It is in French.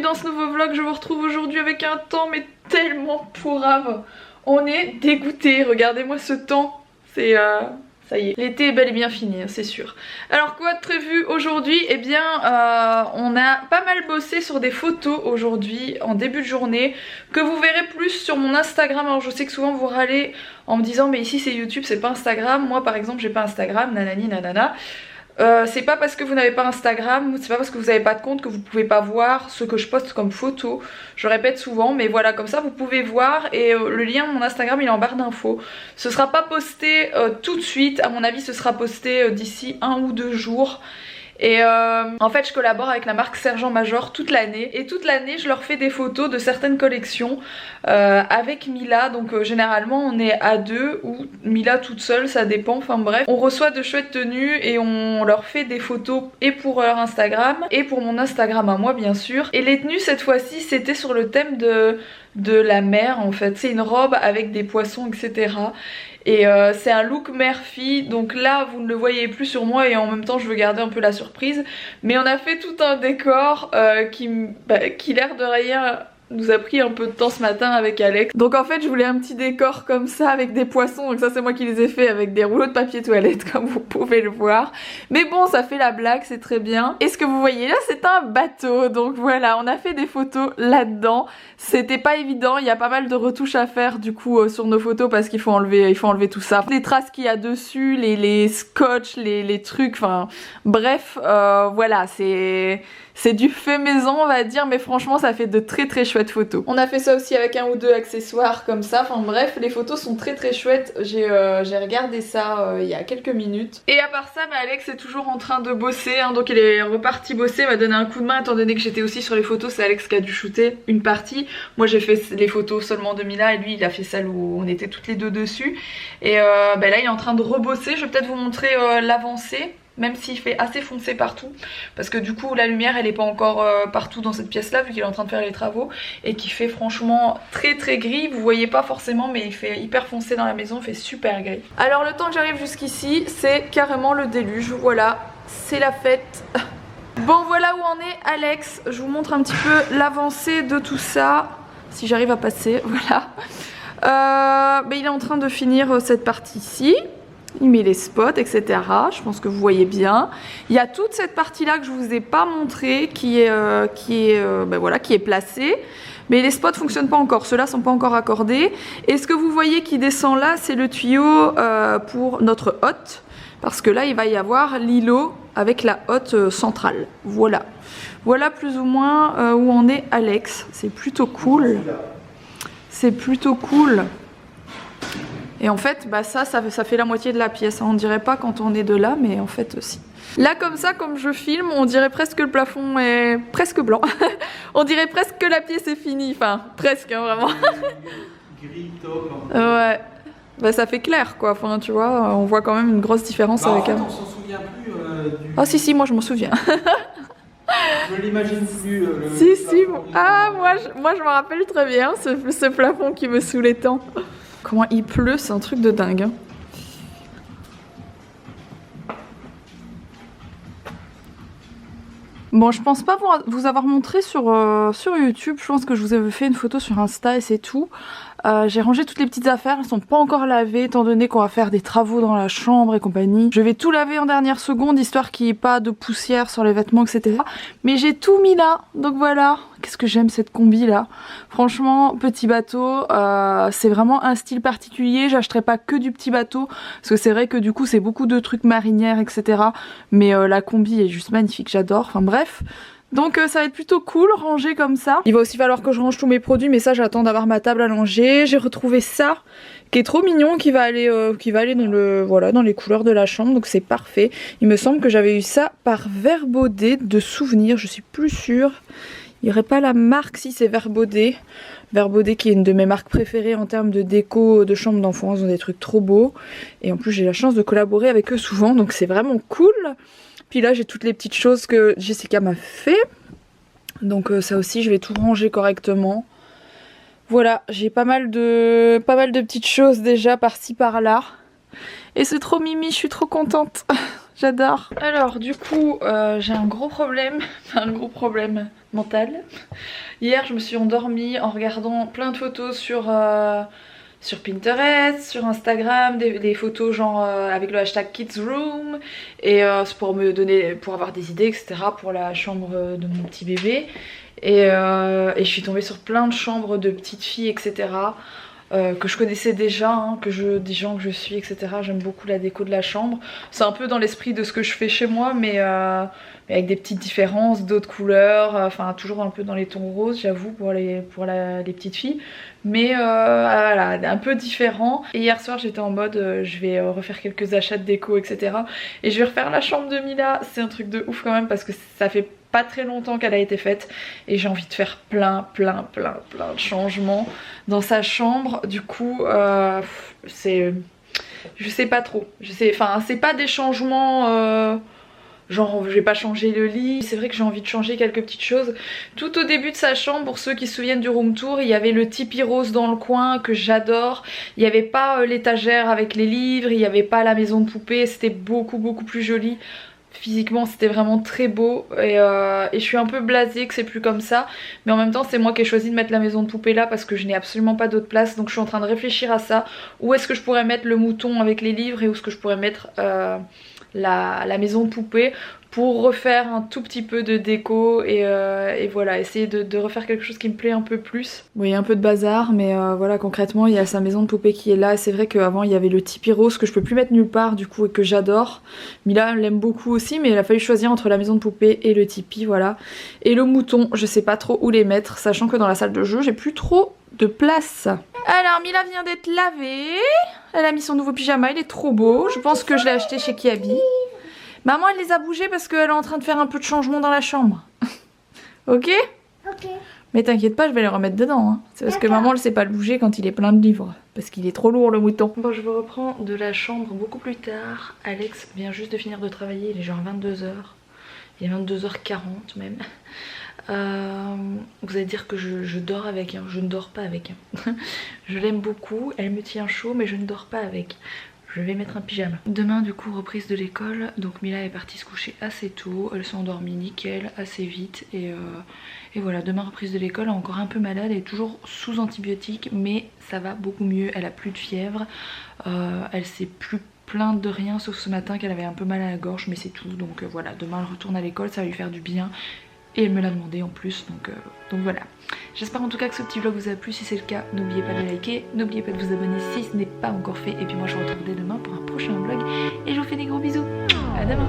dans ce nouveau vlog. Je vous retrouve aujourd'hui avec un temps mais tellement pourrave. On est dégoûté, regardez-moi ce temps. C'est ça y est, l'été est bel et bien fini, c'est sûr. Alors quoi de prévu aujourd'hui? Eh bien on a pas mal bossé sur des photos aujourd'hui en début de journée que vous verrez plus sur mon Instagram. Alors je sais que souvent vous râlez en me disant mais ici c'est YouTube, c'est pas Instagram. Moi par exemple j'ai pas Instagram, nanani nanana. C'est pas parce que vous n'avez pas Instagram, c'est pas parce que vous n'avez pas de compte que vous pouvez pas voir ce que je poste comme photo. Je répète souvent, mais voilà, comme ça vous pouvez voir. Et le lien de mon Instagram il est en barre d'infos. Ce sera pas posté tout de suite, à mon avis ce sera posté d'ici 1 ou 2 jours. Et en fait je collabore avec la marque Sergent Major toute l'année. Et toute l'année je leur fais des photos de certaines collections avec Mila. Donc généralement on est à 2 ou Mila toute seule, ça dépend, enfin bref. On reçoit de chouettes tenues et on leur fait des photos et pour leur Instagram et pour mon Instagram à moi bien sûr. Et les tenues cette fois-ci c'était sur le thème de la mer en fait. C'est une robe avec des poissons etc. Et c'est un look mère-fille, donc là vous ne le voyez plus sur moi et en même temps je veux garder un peu la surprise. Mais on a fait tout un décor qui l'air de rien nous a pris un peu de temps ce matin avec Alex. Donc en fait je voulais un petit décor comme ça avec des poissons, donc ça c'est moi qui les ai fait avec des rouleaux de papier toilette comme vous pouvez le voir. Mais bon ça fait la blague, c'est très bien. Et ce que vous voyez là c'est un bateau, donc voilà on a fait des photos là-dedans. C'était pas évident, il y a pas mal de retouches à faire du coup sur nos photos parce qu'il faut enlever tout ça. Les traces qu'il y a dessus, les scotch, les trucs, enfin bref voilà c'est du fait maison on va dire, mais franchement ça fait de très très chouettes photos. On a fait ça aussi avec 1 ou 2 accessoires comme ça, enfin bref les photos sont très très chouettes. J'ai regardé ça il y a quelques minutes. Et à part ça Alex est toujours en train de bosser hein, donc il est reparti bosser, il m'a donné un coup de main étant donné que j'étais aussi sur les photos. C'est Alex qui a dû shooter une partie. Moi j'ai fait les photos seulement de Mila et lui il a fait celle où on était toutes les deux dessus. Et là il est en train de rebosser, je vais peut-être vous montrer l'avancée. Même s'il fait assez foncé partout, parce que du coup la lumière elle est pas encore partout dans cette pièce là vu qu'il est en train de faire les travaux, et qui fait franchement très très gris. Vous voyez pas forcément mais il fait hyper foncé dans la maison, il fait super gris. Alors le temps que j'arrive jusqu'ici c'est carrément le déluge, voilà c'est la fête. Bon voilà où en est Alex, je vous montre un petit peu l'avancée de tout ça, si j'arrive à passer, voilà. Il est en train de finir cette partie ici. Il met les spots etc, je pense que vous voyez bien. Il y a toute cette partie là que je vous ai pas montré qui est placée, mais les spots fonctionnent pas encore, ceux-là sont pas encore accordés. Et ce que vous voyez qui descend là c'est le tuyau pour notre hotte, parce que là il va y avoir l'îlot avec la hotte centrale. Voilà plus ou moins où en est Alex. C'est plutôt cool, c'est plutôt cool. Et en fait ça fait la moitié de la pièce, on dirait pas quand on est de là, mais en fait si. Là comme ça, comme je filme, on dirait presque que le plafond est presque blanc. On dirait presque que la pièce est finie, enfin presque hein, vraiment. Gris taupe. Ouais, ça fait clair quoi, enfin tu vois, on voit quand même une grosse différence avec en fait, on s'en souvient plus du... Ah si moi je m'en souviens. Je l'imagine plus moi je me rappelle très bien ce plafond qui me saoulait tant. Comment il pleut, c'est un truc de dingue. Hein. Bon, je pense pas vous avoir montré sur YouTube. Je pense que je vous avais fait une photo sur Insta et c'est tout. J'ai rangé toutes les petites affaires, elles sont pas encore lavées étant donné qu'on va faire des travaux dans la chambre et compagnie. Je vais tout laver en dernière seconde histoire qu'il n'y ait pas de poussière sur les vêtements etc. Mais j'ai tout mis là, donc voilà. Qu'est-ce que j'aime cette combi là. Franchement, petit bateau, c'est vraiment un style particulier. J'achèterai pas que du petit bateau, parce que c'est vrai que du coup c'est beaucoup de trucs marinières etc. Mais la combi est juste magnifique, j'adore, enfin bref. Donc ça va être plutôt cool, rangé comme ça. Il va aussi falloir que je range tous mes produits, mais ça j'attends d'avoir ma table à langer. J'ai retrouvé ça, qui est trop mignon, qui va aller dans les couleurs de la chambre, donc c'est parfait. Il me semble que j'avais eu ça par Verbaudet de souvenir, je suis plus sûre. Il n'y aurait pas la marque, si c'est Verbaudet. Verbaudet qui est une de mes marques préférées en termes de déco de chambre d'enfants, ils ont des trucs trop beaux. Et en plus j'ai la chance de collaborer avec eux souvent, donc c'est vraiment cool. Puis là j'ai toutes les petites choses que Jessica m'a fait. Donc ça aussi je vais tout ranger correctement. Voilà, j'ai pas mal de petites choses déjà par-ci par-là. Et c'est trop mimi, je suis trop contente. J'adore. Alors du coup j'ai un gros problème, un gros problème mental. Hier je me suis endormie en regardant plein de photos sur Pinterest, sur Instagram, des photos genre avec le hashtag KidsRoom. Et c'est pour avoir des idées etc. pour la chambre de mon petit bébé. Et je suis tombée sur plein de chambres de petites filles etc. Que je connaissais déjà, hein, des gens que je suis etc. J'aime beaucoup la déco de la chambre. C'est un peu dans l'esprit de ce que je fais chez moi mais avec des petites différences, d'autres couleurs, enfin toujours un peu dans les tons roses j'avoue pour les petites filles. Mais voilà, un peu différent. Et hier soir j'étais en mode je vais refaire quelques achats de déco etc. Et je vais refaire la chambre de Mila. C'est un truc de ouf quand même parce que ça fait pas très longtemps qu'elle a été faite et j'ai envie de faire plein de changements dans sa chambre. Du coup c'est, je sais pas trop, enfin c'est pas des changements genre je vais pas changer le lit. C'est vrai que j'ai envie de changer quelques petites choses. Tout au début de sa chambre, pour ceux qui se souviennent du room tour, il y avait le tipi rose dans le coin que j'adore. Il n'y avait pas l'étagère avec les livres, il n'y avait pas la maison de poupée, c'était beaucoup plus joli. Physiquement c'était vraiment très beau et je suis un peu blasée que c'est plus comme ça. Mais en même temps c'est moi qui ai choisi de mettre la maison de poupée là parce que je n'ai absolument pas d'autre place. Donc je suis en train de réfléchir à ça. Où est-ce que je pourrais mettre le mouton avec les livres et où est-ce que je pourrais mettre la maison de poupée pour refaire un tout petit peu de déco et voilà, essayer de refaire quelque chose qui me plaît un peu plus. Oui, un peu de bazar mais voilà, concrètement il y a sa maison de poupée qui est là. Et c'est vrai qu'avant il y avait le tipi rose que je peux plus mettre nulle part du coup et que j'adore. Mila l'aime beaucoup aussi mais il a fallu choisir entre la maison de poupée et le tipi, voilà. Et le mouton, je sais pas trop où les mettre sachant que dans la salle de jeu j'ai plus trop de place. Alors Mila vient d'être lavée. Elle a mis son nouveau pyjama, il est trop beau. Je pense que je l'ai acheté chez Kiabi. Maman elle les a bougés parce qu'elle est en train de faire un peu de changement dans la chambre. Ok? Ok. Mais t'inquiète pas, je vais les remettre dedans. Hein. C'est parce que maman elle sait pas le bouger quand il est plein de livres. Parce qu'il est trop lourd le mouton. Bon, je vous reprends de la chambre beaucoup plus tard. Alex vient juste de finir de travailler, il est genre 22h. Il est 22h40 même. Vous allez dire que je dors avec, hein. Je ne dors pas avec. Hein. Je l'aime beaucoup, elle me tient chaud mais je ne dors pas avec. Je vais mettre un pyjama. Demain du coup reprise de l'école, donc Mila est partie se coucher assez tôt, elle s'est endormie nickel, assez vite et voilà, demain reprise de l'école, elle est encore un peu malade, elle est toujours sous antibiotiques mais ça va beaucoup mieux, elle a plus de fièvre, elle s'est plus plainte de rien sauf ce matin qu'elle avait un peu mal à la gorge mais c'est tout. Donc voilà, demain elle retourne à l'école, ça va lui faire du bien. Et elle me l'a demandé en plus, donc voilà. J'espère en tout cas que ce petit vlog vous a plu. Si c'est le cas, n'oubliez pas de liker, n'oubliez pas de vous abonner si ce n'est pas encore fait. Et puis moi je vous retrouve dès demain pour un prochain vlog. Et je vous fais des gros bisous. À demain.